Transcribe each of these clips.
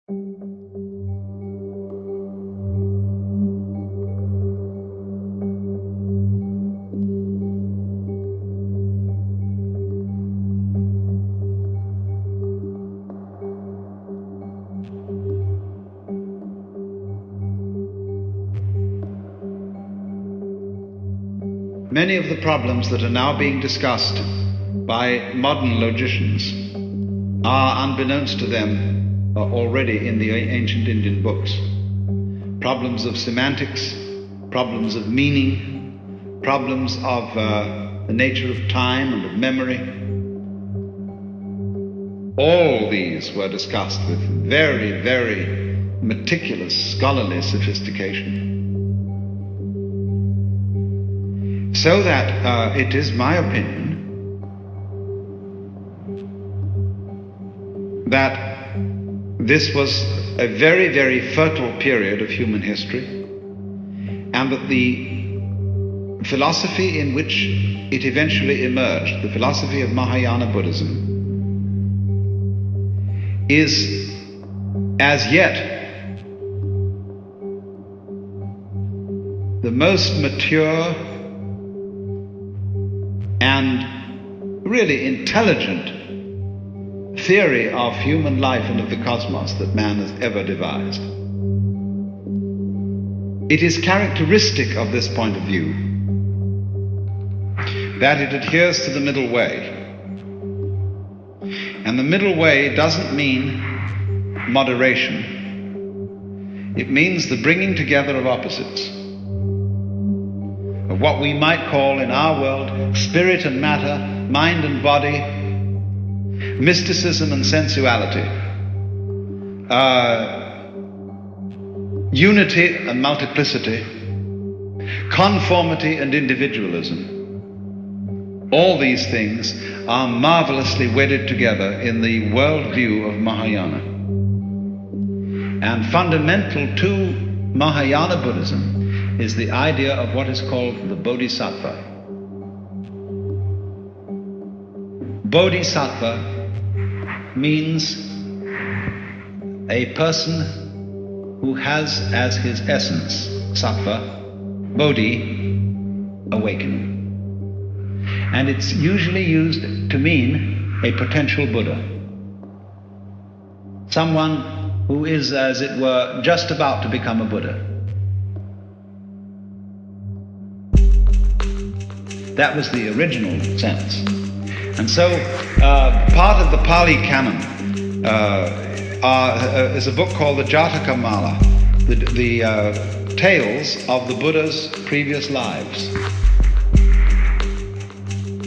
Many of the problems that are now being discussed by modern logicians are, unbeknownst to them, already in the ancient Indian books. Problems of semantics, problems of meaning, problems of the nature of time and of memory. All these were discussed with very, very meticulous scholarly sophistication. So that it is my opinion that this was a very, very fertile period of human history, and that the philosophy in which it eventually emerged, the philosophy of Mahayana Buddhism, is as yet the most mature and really intelligent theory of human life and of the cosmos that man has ever devised. It is characteristic of this point of view that it adheres to the middle way. And the middle way doesn't mean moderation. It means the bringing together of opposites, of what we might call in our world spirit and matter, mind and body, mysticism and sensuality, unity and multiplicity, conformity and individualism. All these things are marvelously wedded together in the worldview of Mahayana. And fundamental to Mahayana Buddhism is the idea of what is called the Bodhisattva. Bodhisattva means a person who has as his essence, sattva, bodhi, awakening. And it's usually used to mean a potential Buddha. Someone who is, as it were, just about to become a Buddha. That was the original sense. And so part of the Pali canon is a book called the Jataka Mala, the tales of the Buddha's previous lives.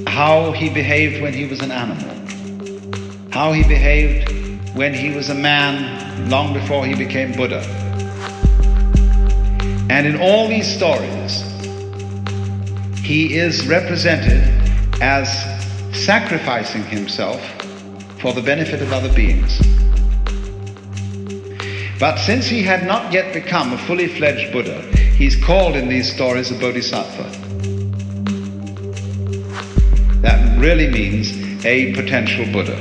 How he behaved when he was an animal, how he behaved when he was a man long before he became Buddha. And in all these stories, he is represented as sacrificing himself for the benefit of other beings. But since he had not yet become a fully fledged Buddha, he's called in these stories a Bodhisattva. That really means a potential Buddha.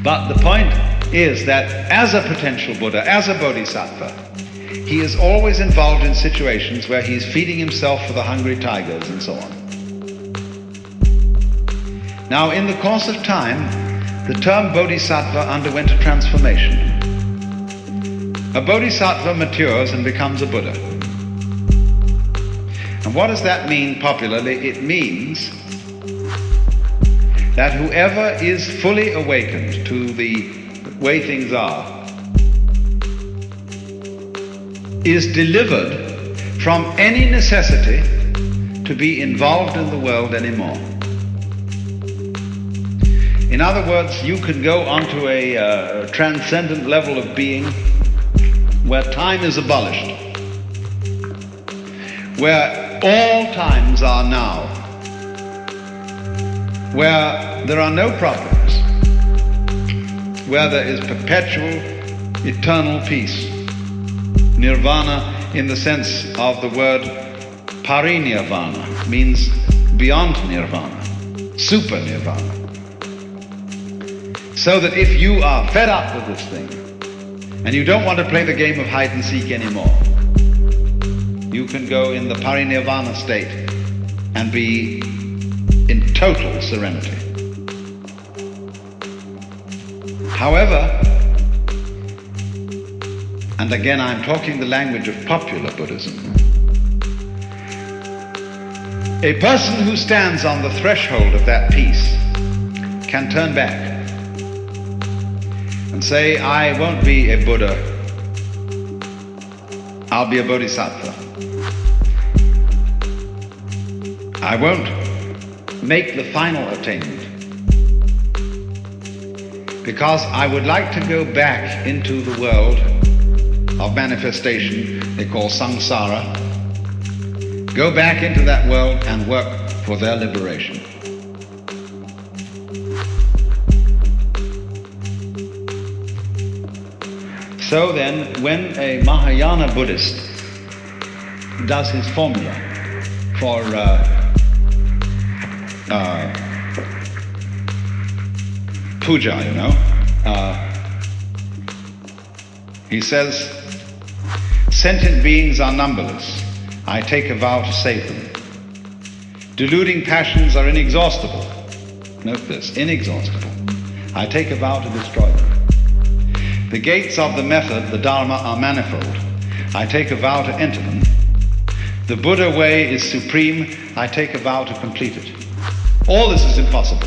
But the point is that as a potential Buddha, as a Bodhisattva, he is always involved in situations where he's feeding himself for the hungry tigers and so on. Now, in the course of time, the term Bodhisattva underwent a transformation. A Bodhisattva matures and becomes a Buddha. And what does that mean popularly? It means that whoever is fully awakened to the way things are is delivered from any necessity to be involved in the world anymore. In other words, you can go onto a transcendent level of being where time is abolished, where all times are now, where there are no problems, where there is perpetual, eternal peace. Nirvana, in the sense of the word parinirvana, means beyond nirvana, super nirvana. So that if you are fed up with this thing, and you don't want to play the game of hide and seek anymore, you can go in the parinirvana state and be in total serenity. However, and again I'm talking the language of popular Buddhism, a person who stands on the threshold of that peace can turn back and say, I won't be a Buddha, I'll be a Bodhisattva. I won't make the final attainment because I would like to go back into the world of manifestation they call samsara, go back into that world and work for their liberation. So then, when a Mahayana Buddhist does his formula for puja, he says, sentient beings are numberless. I take a vow to save them. Deluding passions are inexhaustible. Note this, inexhaustible. I take a vow to destroy them. The gates of the method, the Dharma, are manifold. I take a vow to enter them. The Buddha way is supreme. I take a vow to complete it. All this is impossible.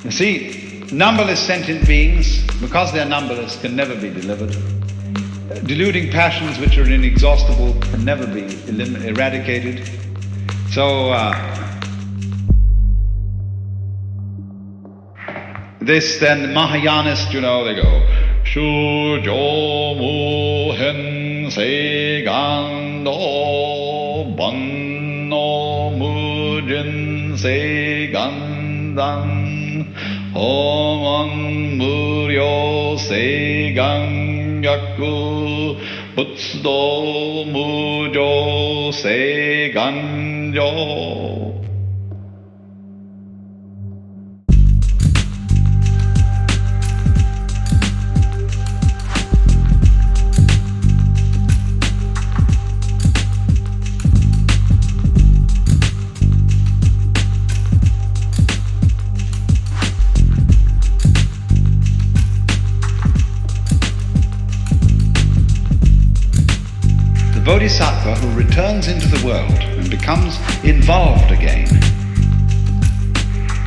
You see, numberless sentient beings, because they're numberless, can never be delivered. Deluding passions which are inexhaustible can never be eradicated. So, this then, Mahayanists, they go, Shujo mu hen se gan do banno mu jin se gan dan homan muryo se gan gyaku butsudo mujo se gan jo. Bodhisattva who returns into the world and becomes involved again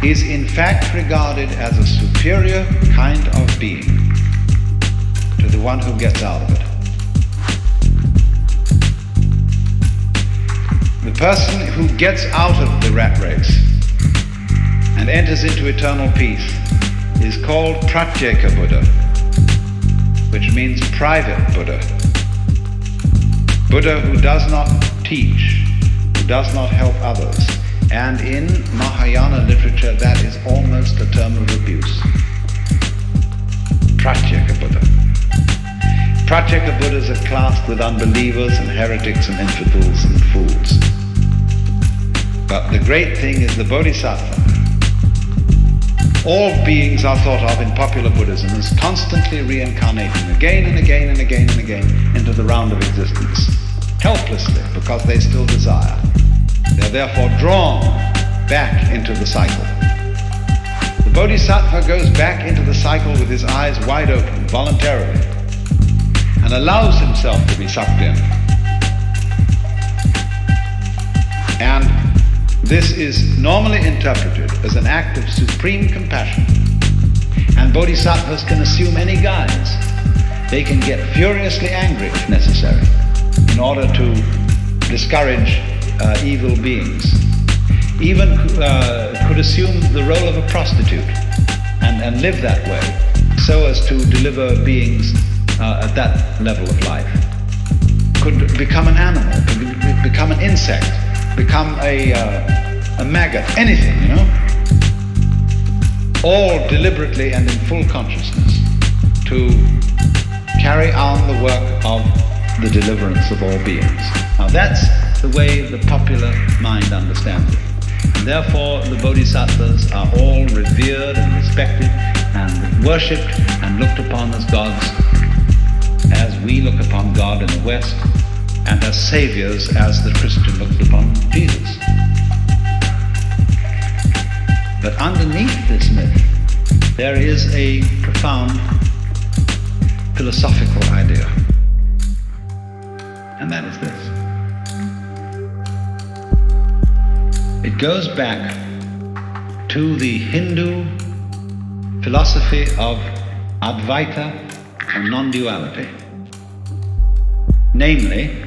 is in fact regarded as a superior kind of being to the one who gets out of it. The person who gets out of the rat race and enters into eternal peace is called Pratyeka Buddha, which means private Buddha. Buddha who does not teach, who does not help others. And in Mahayana literature, that is almost a term of abuse. Pratyeka Buddha. Pratyeka Buddhas are classed with unbelievers and heretics and infidels and fools. But the great thing is the Bodhisattva. All beings are thought of in popular Buddhism as constantly reincarnating again and again and again and again into the round of existence, helplessly, because they still desire. They are therefore drawn back into the cycle. The Bodhisattva goes back into the cycle with his eyes wide open, voluntarily, and allows himself to be sucked in. And this is normally interpreted as an act of supreme compassion. And bodhisattvas can assume any guise. They can get furiously angry if necessary in order to discourage evil beings. Even could assume the role of a prostitute and live that way so as to deliver beings at that level of life. Could become an animal, could become an insect, become a maggot, anything, all deliberately and in full consciousness to carry on the work of the deliverance of all beings. Now that's the way the popular mind understands it. Therefore, the Bodhisattvas are all revered and respected and worshipped and looked upon as gods, as we look upon God in the West, and as saviors as the Christian looks upon Jesus. But underneath this myth, there is a profound philosophical idea, and that is this. It goes back to the Hindu philosophy of Advaita or non-duality. Namely,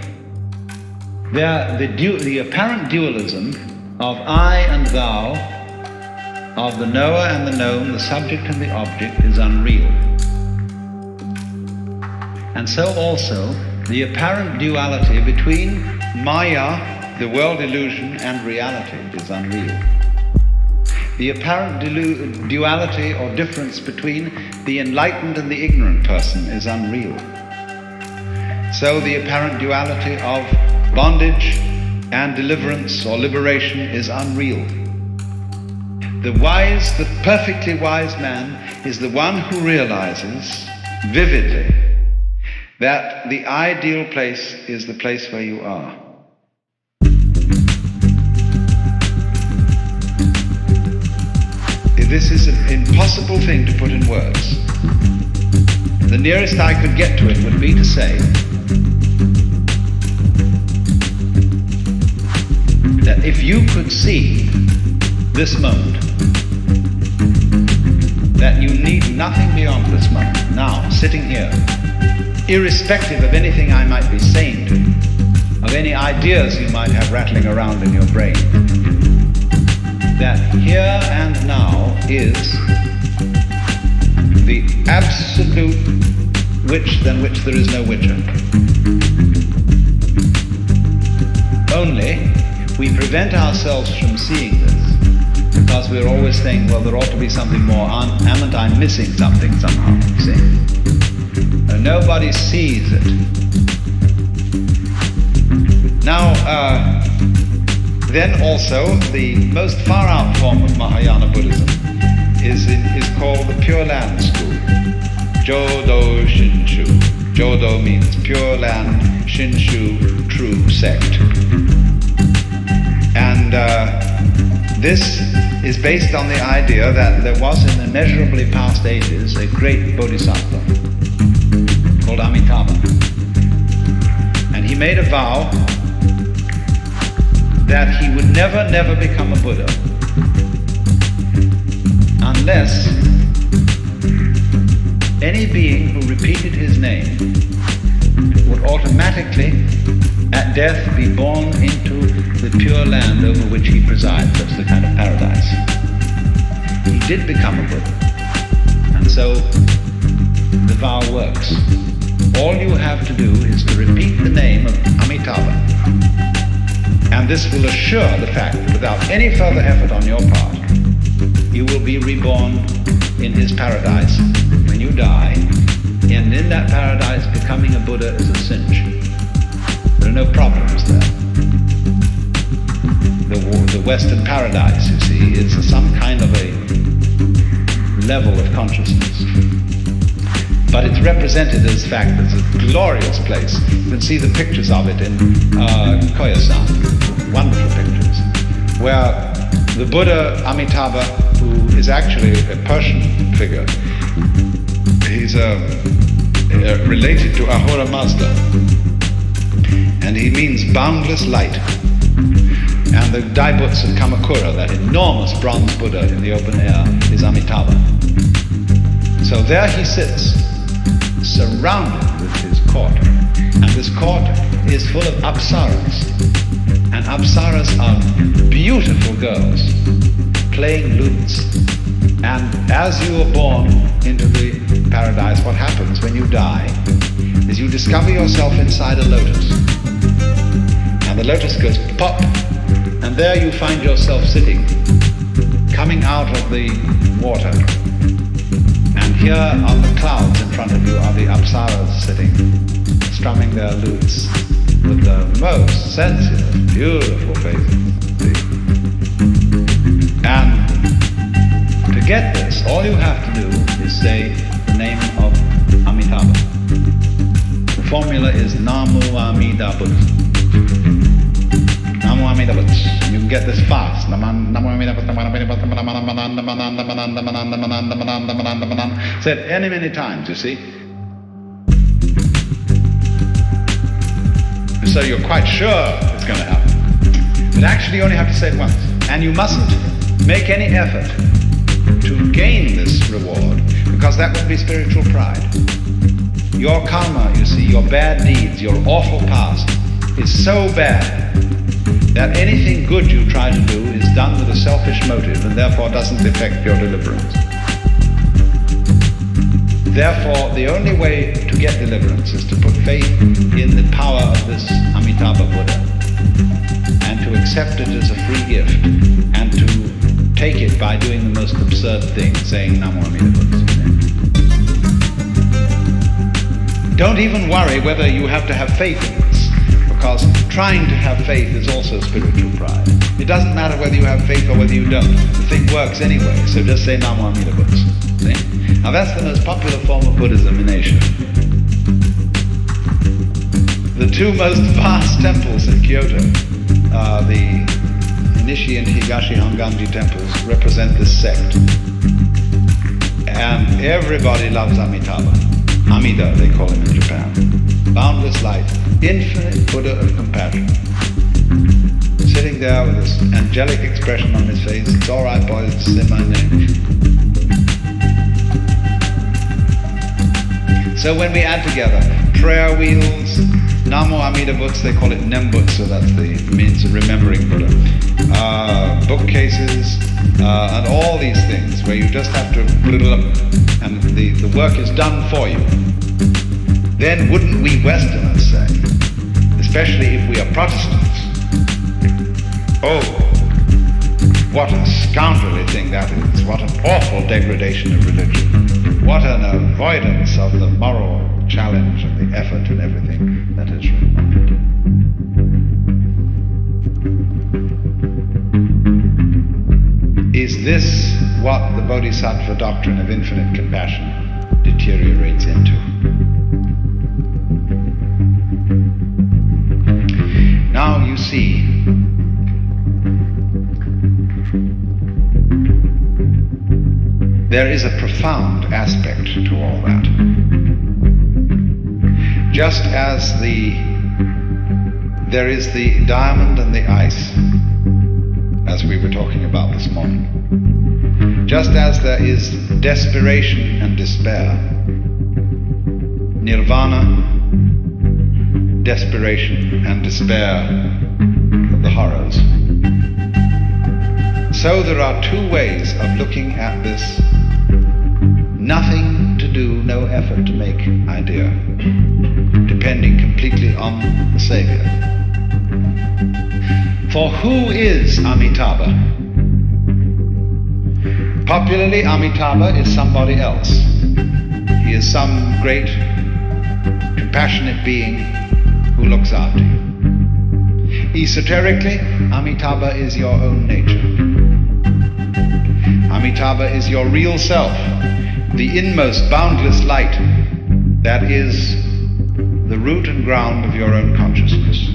the apparent dualism of I and thou, of the knower and the known, the subject and the object, is unreal. And so also, the apparent duality between Maya, the world illusion, and reality is unreal. The apparent duality or difference between the enlightened and the ignorant person is unreal. So the apparent duality of bondage and deliverance or liberation is unreal. The wise, the perfectly wise man is the one who realizes vividly that the ideal place is the place where you are. This is an impossible thing to put in words. The nearest I could get to it would be to say that if you could see this moment, that you need nothing beyond this moment, now, sitting here, irrespective of anything I might be saying to you, of any ideas you might have rattling around in your brain, that here and now is the absolute which than which there is no whicher. Only we prevent ourselves from seeing this because we're always saying, well, there ought to be something more. Haven't I missing something somehow, you see? And nobody sees it. Now, then also, the most far-out form of Mahayana Buddhism is called the Pure Land School. Jodo Shinshu. Jodo means pure land, Shinshu, true sect. And this is based on the idea that there was in immeasurably past ages a great bodhisattva called Amitabha. And he made a vow that he would never become a Buddha unless any being who repeated his name would automatically at death be born into the pure land over which he presides. That's the kind of paradise. He did become a Buddha, and so the vow works. All you have to do is to repeat the name of Amitabha, and this will assure the fact that without any further effort on your part, you will be reborn in his paradise when you die, and in that paradise becoming a Buddha is a cinch. There are no problems there. The Western paradise, you see, is some kind of a level of consciousness. But it's represented as fact as a glorious place. You can see the pictures of it in Koyasan, wonderful pictures, where the Buddha Amitabha, who is actually a Persian figure, he's related to Ahura Mazda, and he means boundless light. And the Daibuts of Kamakura, that enormous bronze Buddha in the open air, is Amitabha. So there he sits, surrounded with his court. And this court is full of apsaras. And apsaras are beautiful girls playing lutes. And as you are born into the paradise, what happens when you die is you discover yourself inside a lotus. And the lotus goes pop, and there you find yourself sitting, coming out of the water. And here on the clouds in front of you are the apsaras sitting, strumming their lutes with the most sensitive, beautiful faces. And to get this, all you have to do is say the name of Amitabha. The formula is Namo Amida Butsu. Namo Amida Butsu. You can get this fast. Said many times, you see. So you're quite sure it's going to happen. But actually you only have to say it once. And you mustn't make any effort to gain this reward, because that would be spiritual pride. Your karma, you see, your bad deeds, your awful past is so bad that anything good you try to do is done with a selfish motive and therefore doesn't affect your deliverance. Therefore, the only way to get deliverance is to put faith in the power of this Amitabha Buddha and to accept it as a free gift and to take it by doing the most absurd thing, saying Namo Amida Butsu. Don't even worry whether you have to have faith in this, because trying to have faith is also spiritual pride. It doesn't matter whether you have faith or whether you don't. The thing works anyway, so just say Namo Amida Butsu. See? Now that's the most popular form of Buddhism in Asia. The two most vast temples in Kyoto, the Nishi and Higashi Honganji temples, represent this sect. And everybody loves Amitabha. Amida, they call him in Japan. Boundless light, infinite Buddha of compassion. Sitting there with this angelic expression on his face. It's all right, boys, say my name. So when we add together prayer wheels, Namo Amida Butsu, they call it Nembutsu, that's the means of remembering Buddha, bookcases, and all these things where you just have to, and the work is done for you. Then wouldn't we Westerners say, especially if we are Protestants, oh, what a scoundrelly thing that is, what an awful degradation of religion. What an avoidance of the moral challenge and the effort and everything that is required. Is this what the Bodhisattva doctrine of infinite compassion deteriorates into? Now you see, there is a profound aspect to all that. Just as there is the diamond and the ice, as we were talking about this morning. Just as there is desperation and despair, nirvana, desperation and despair of the horrors. So there are two ways of looking at this nothing to do, no effort to make idea, depending completely on the Savior. For who is Amitabha? Popularly, Amitabha is somebody else. He is some great, compassionate being who looks after you. Esoterically, Amitabha is your own nature. Amitabha is your real self, the inmost boundless light that is the root and ground of your own consciousness.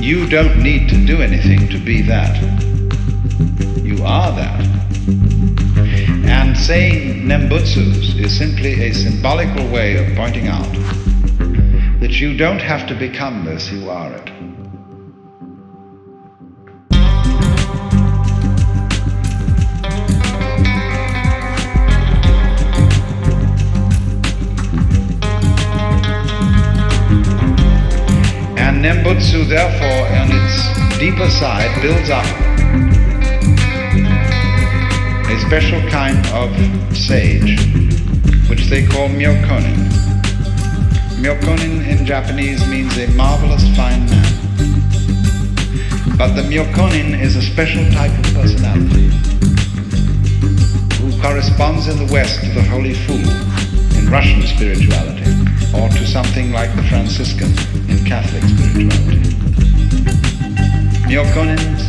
You don't need to do anything to be that. You are that. And saying Nembutsus is simply a symbolical way of pointing out that you don't have to become this, you are it. And Nembutsu, therefore, on its deeper side, builds up a special kind of sage, which they call myokonin. Myokonin in Japanese means a marvelous fine man. But the myokonin is a special type of personality who corresponds in the West to the holy fool in Russian spirituality, or to something like the Franciscan in Catholic spirituality. Myokonins,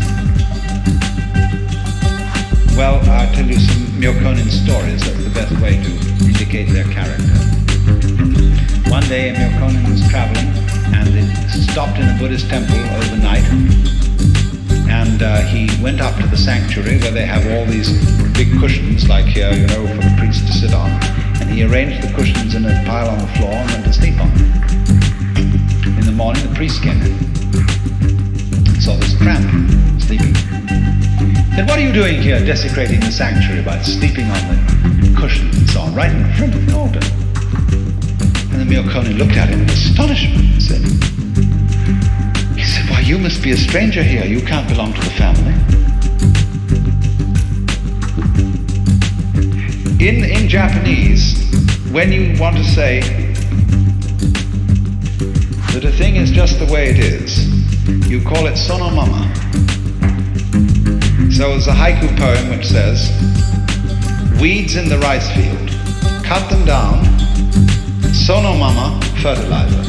well, I'll tell you some Myokonin stories. That's the best way to indicate their character. One day a Myokonin was traveling and it stopped in a Buddhist temple overnight, and he went up to the sanctuary where they have all these big cushions like here, you know, for the priest to sit on, and he arranged the cushions in a pile on the floor and went to sleep on them. In the morning the priest came in, saw this tramp sleeping. He said, "What are you doing here, desecrating the sanctuary by sleeping on the cushions and so on, right in front of the altar?" And the Myokonin looked at him in astonishment and said, "Why, you must be a stranger here. You can't belong to the family." In Japanese, when you want to say that a thing is just the way it is, you call it sonomama. So there's a haiku poem which says, "Weeds in the rice field, cut them down, sonomama fertilizer."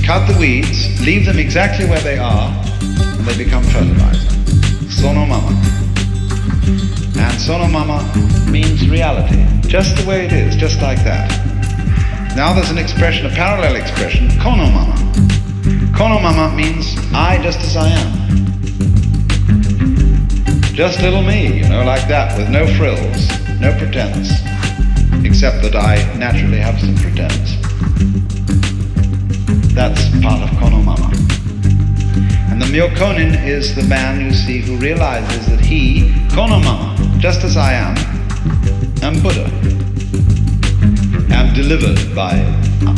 Cut the weeds, leave them exactly where they are, and they become fertilizer. Sonomama. And sonomama means reality, just the way it is, just like that. Now there's an expression, a parallel expression, konomama. Konomama means I just as I am. Just little me, you know, like that, with no frills, no pretense, except that I naturally have some pretense. That's part of konomama. And the Myokonin is the man, you see, who realizes that he, konomama, just as I am Buddha, am delivered by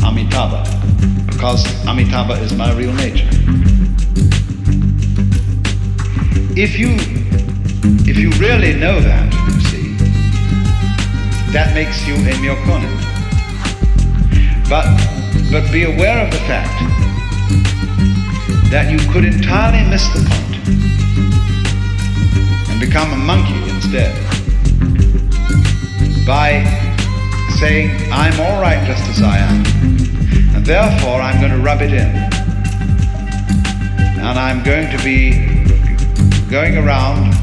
Amitabha, because Amitabha is my real nature. If you really know that, you see, that makes you a Myokonin. But be aware of the fact that you could entirely miss the point and become a monkey instead by saying, I'm all right just as I am, and therefore I'm going to rub it in. And I'm going to be going around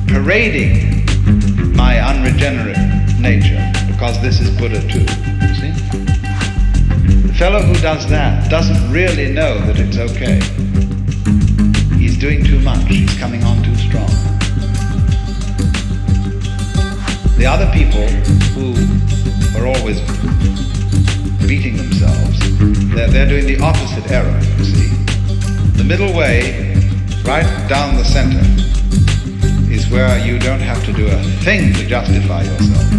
parading my unregenerate nature, because this is Buddha too, you see? The fellow who does that doesn't really know that it's okay. He's doing too much, he's coming on too strong. The other people who are always beating themselves, they're doing the opposite error, you see. The middle way, right down the center, is where you don't have to do a thing to justify yourself.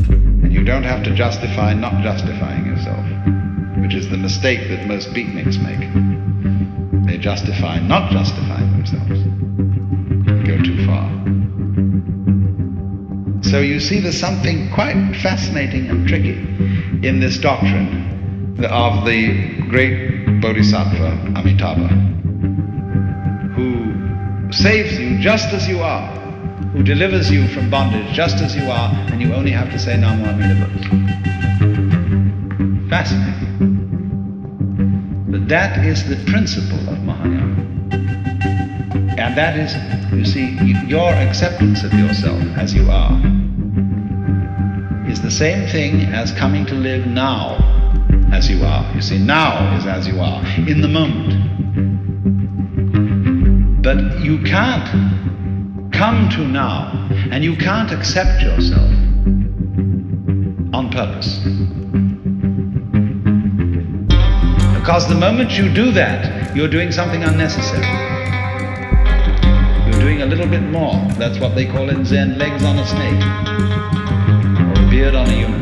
And you don't have to justify not justifying yourself, which is the mistake that most beatniks make. They justify not justifying themselves. Go too far. So you see there's something quite fascinating and tricky in this doctrine of the great Bodhisattva Amitabha, who saves you just as you are, who delivers you from bondage just as you are, and you only have to say Namo Amida Butsu. Fascinating. But that is the principle of Mahayana. And that is, you see, your acceptance of yourself as you are is the same thing as coming to live now as you are. You see, now is as you are, in the moment. But you can't come to now, and you can't accept yourself on purpose. Because the moment you do that, you're doing something unnecessary. You're doing a little bit more. That's what they call in Zen, legs on a snake, or a beard on a eunuch.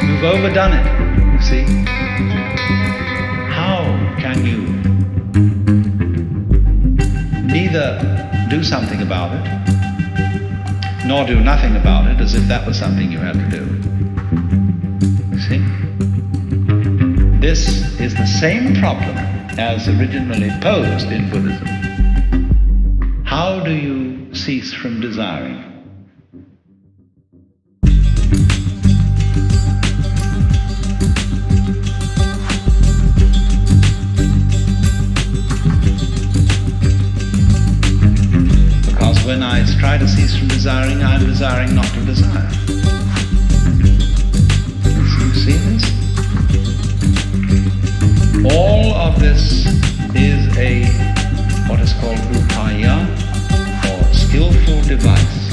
You've overdone it, you see. How can you neither do something about it, nor do nothing about it as if that was something you had to do? You see? This is the same problem as originally posed in Buddhism. How do you cease from desiring? desiring, I am desiring not to desire. You see this? All of this is what is called upaya, or skillful device,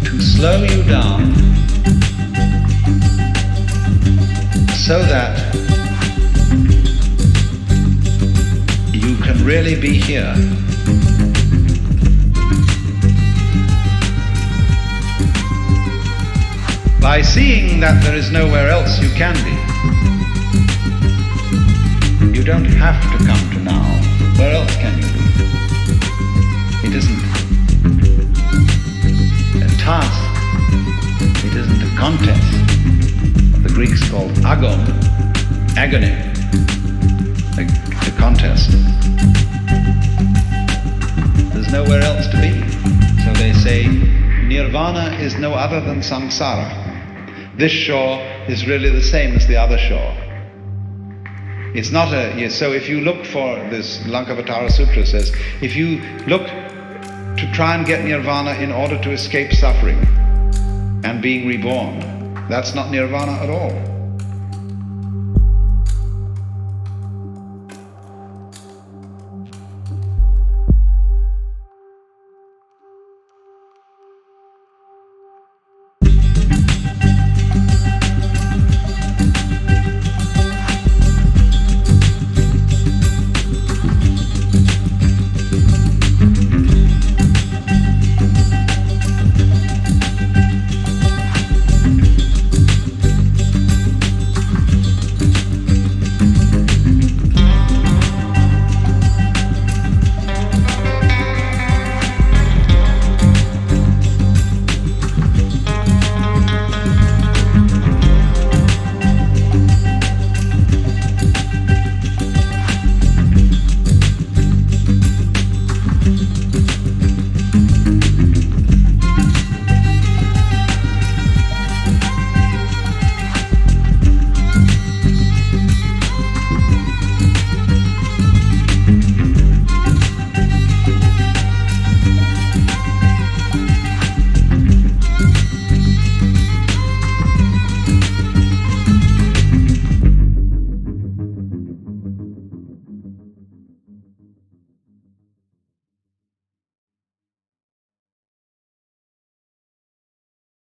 to slow you down so that you can really be here. By seeing that there is nowhere else you can be, you don't have to come to now. Where else can you be? It isn't a task. It isn't a contest. What the Greeks called agon, agony, a contest. There's nowhere else to be. So they say, nirvana is no other than samsara. This shore is really the same as the other shore. It's not so if you look for this, Lankavatara Sutra says, if you look to try and get nirvana in order to escape suffering and being reborn, that's not nirvana at all.